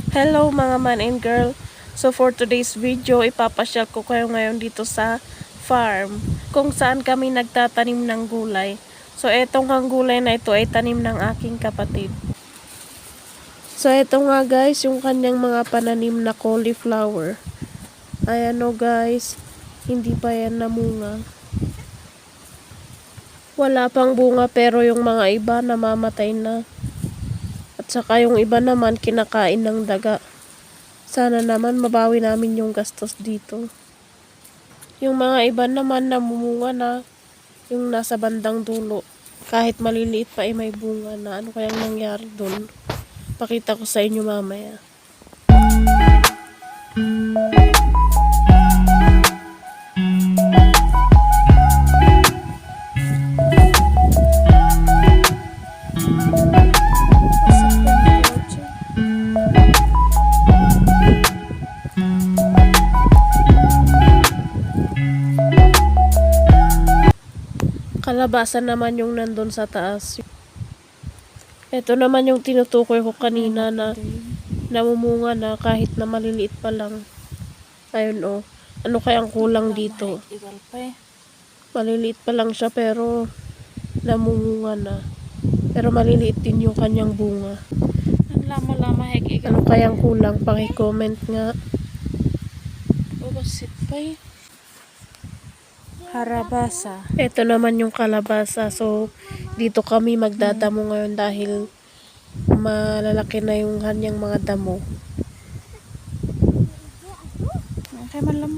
Hello mga man and girl. So for today's video, ipapasyal ko kayo ngayon dito sa farm kung saan kami nagtatanim ng gulay. So etong ang gulay na ito ay tanim ng aking kapatid. So eto nga guys, yung kanyang mga pananim na cauliflower. Ayan o guys, hindi pa yan namunga. Wala pang bunga pero yung mga iba namamatay na. At saka yung iba naman kinakain ng daga. Sana naman mabawi namin yung gastos dito. Yung mga iba naman namumunga na, yung nasa bandang dulo. Kahit maliliit pa ay may bunga na. Ano kayang nangyari dun? Pakita ko sa inyo mamaya. Kalabasan naman yung nandun sa taas. Ito naman yung tinutukoy ko kanina na namumunga na kahit na maliliit pa lang. Ayun o. Ano kayang kulang dito? Maliliit pa lang siya pero namumunga na. Pero maliliit din yung kanyang bunga. Ang lama-lama Ano kayang kulang? Paki-comment nga. Basit pa eh. Harabasa. Ito naman yung kalabasa. So, dito kami magdadamo ngayon dahil malalaki na yung kanyang mga damo. Okay man lang.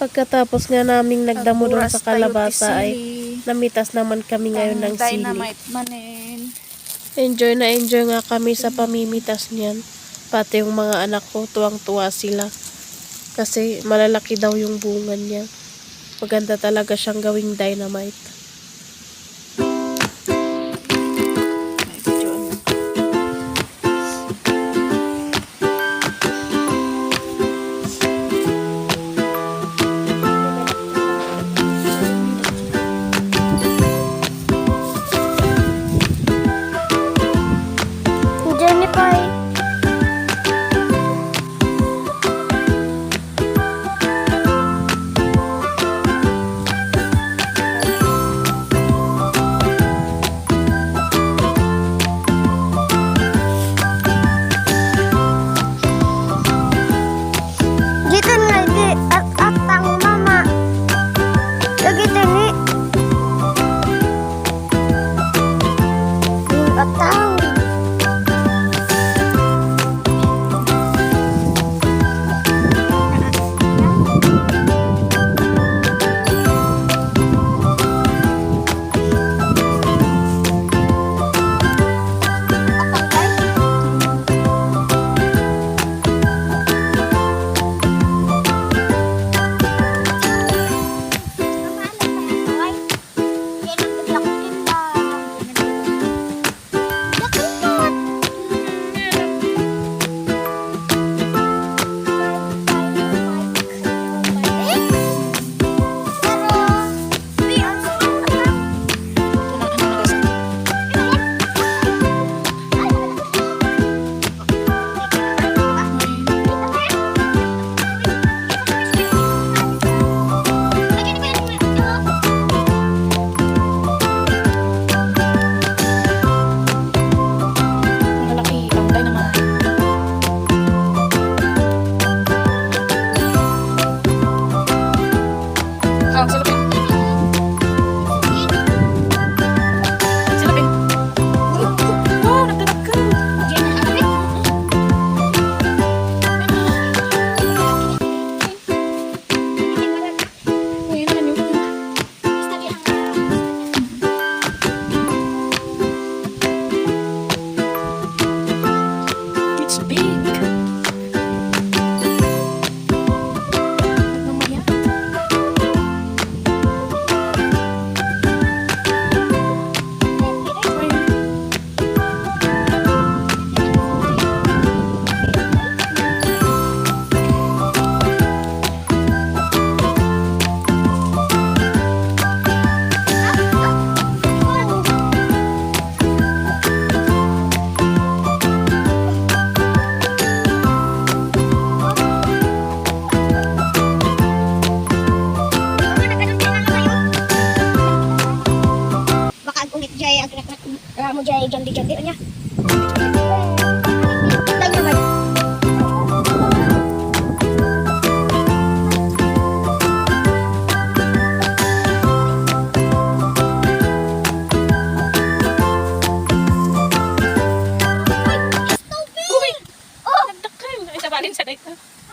Pagkatapos nga naming nagdamo doon sa kalabasa ay Sili. namitas naman kami ngayon ng sili. Dynamite manin. Enjoy na enjoy nga kami sa pamimitas niyan. Pati yung mga anak ko, tuwang-tuwa sila. Kasi malalaki daw yung bunga niya. Maganda talaga siyang gawing dynamite. May video. Jennifer. Dito nga di at atang mama. Lagi tani. Yung atang.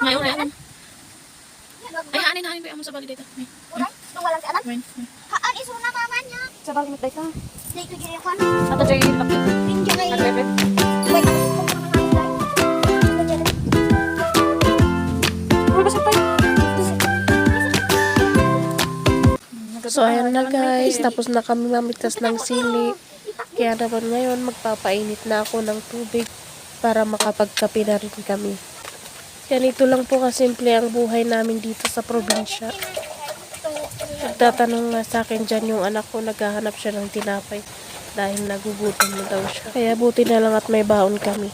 Ngayon, ngayon. Ay, hanin ko yung sa bali dito. Ay, Walang si anak. ay. Haan iso na mama niya. Sa bali mo dito. Dito giri ko. Ato siya yung lapit. Pinjo kay. Nagrepet. Wait, ako na lang. Uy, basta pa. So, ayan na guys. Tapos na kami mamitas ng sili. Kaya naman ngayon, magpapainit na ako ng tubig para makapagkape na rin kami. Ganito lang po kasimple ang buhay namin dito sa probinsya. Nagtatanong nga sa akin dyan yung anak ko, naghahanap siya ng tinapay dahil nagugutom na daw siya. Kaya buti na lang at may baon kami.